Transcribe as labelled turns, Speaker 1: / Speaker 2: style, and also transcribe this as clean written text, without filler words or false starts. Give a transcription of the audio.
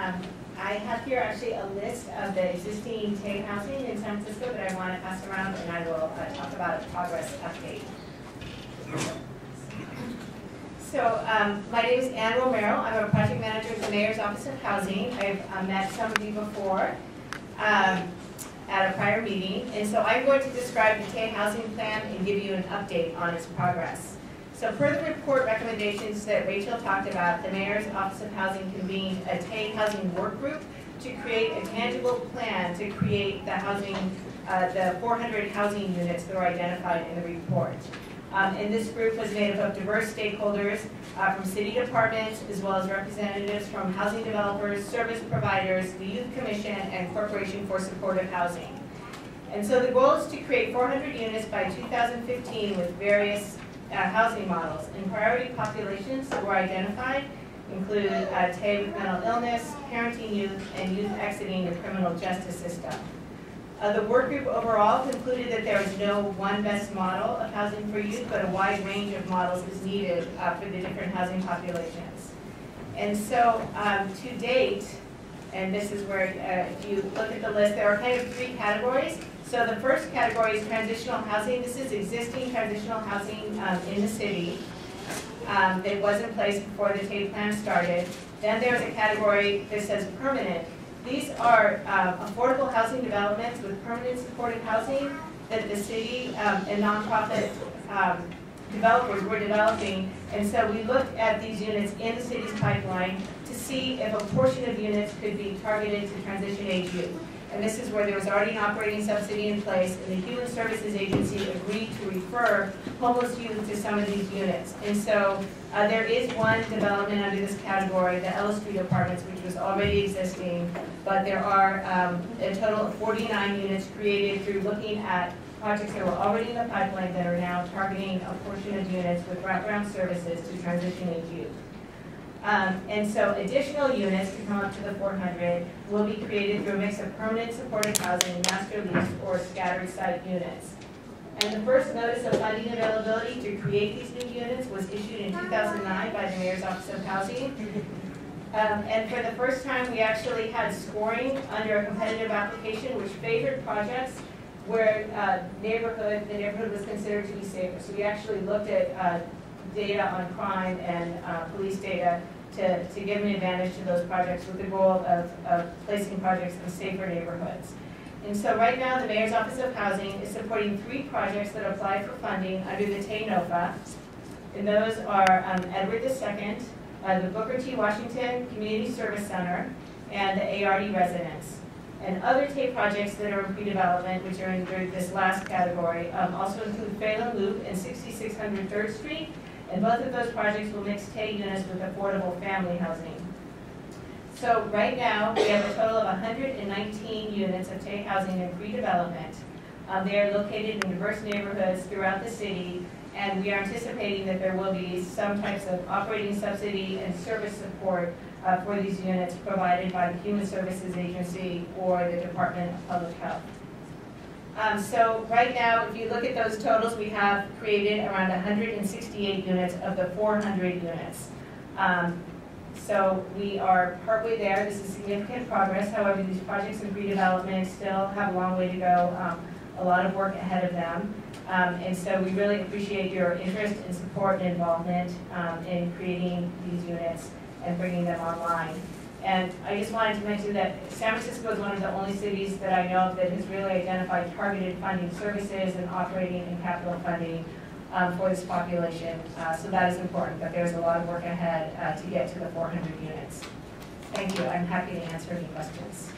Speaker 1: I have here actually a list of the existing TAY housing in San Francisco that I want to pass around, and I will talk about a progress update. So my name is Ann Romero. I'm a project manager at the Mayor's Office of Housing. I've met some of you before at a prior meeting, and so I'm going to describe the TAY housing plan and give you an update on its progress. So per the report recommendations that Rachel talked about, the Mayor's Office of Housing convened a TAY housing work group to create a tangible plan to create the housing, the 400 housing units that were identified in the report. And this group was made up of diverse stakeholders from city departments, as well as representatives from housing developers, service providers, the Youth Commission, and Corporation for Supportive Housing. And so the goal is to create 400 units by 2015 with various housing models. And priority populations that were identified include TAY with mental illness, parenting youth, and youth exiting the criminal justice system. The work group overall concluded that there is no one best model of housing for youth, but a wide range of models is needed for the different housing populations. And so to date, and this is where if you look at the list, there are kind of three categories. So the first category is transitional housing. This is existing transitional housing in the city that was in place before the TAY plan started. Then there's a category that says permanent. These are affordable housing developments with permanent supported housing that the city and nonprofit developers were developing. And so we looked at these units in the city's pipeline to see if a portion of units could be targeted to transition age youth. And this is where there was already an operating subsidy in place, and the Human Services Agency agreed to refer homeless youth to some of these units. And so there is one development under this category, the Ellis Street Apartments, which was already existing, but there are a total of 49 units created through looking at projects that were already in the pipeline that are now targeting a portion of units with wraparound services to transition age youth. And so additional units to come up to the 400 will be created through a mix of permanent supported housing, master lease, or scattered site units. And the first notice of funding availability to create these new units was issued in 2009 by the Mayor's Office of Housing. And for the first time, we actually had scoring under a competitive application which favored projects where the neighborhood was considered to be safer. So we actually looked at data on crime and police data to give an advantage to those projects with the goal of placing projects in safer neighborhoods. And so right now the Mayor's Office of Housing is supporting 3 projects that apply for funding under the TAY NOFA. And those are Edward II, the Booker T. Washington Community Service Center, and the ARD Residence. And other TAY projects that are in pre-development, which are in this last category, also include Phelan Loop and 6600 3rd Street. And both of those projects will mix TAY units with affordable family housing. So right now, we have a total of 119 units of TAY housing in pre-development. They are located in diverse neighborhoods throughout the city, and we are anticipating that there will be some types of operating subsidy and service support for these units provided by the Human Services Agency or the Department of Public Health. So right now, if you look at those totals, we have created around 168 units of the 400 units. So we are partway there. This is significant progress. However, these projects in pre-development still have a long way to go, a lot of work ahead of them. And so we really appreciate your interest and support and involvement in creating these units and bringing them online. And I just wanted to mention that San Francisco is one of the only cities that I know of that has really identified targeted funding services and operating and capital funding for this population. So that is important, but there's a lot of work ahead to get to the 400 units. Thank you. I'm happy to answer any questions.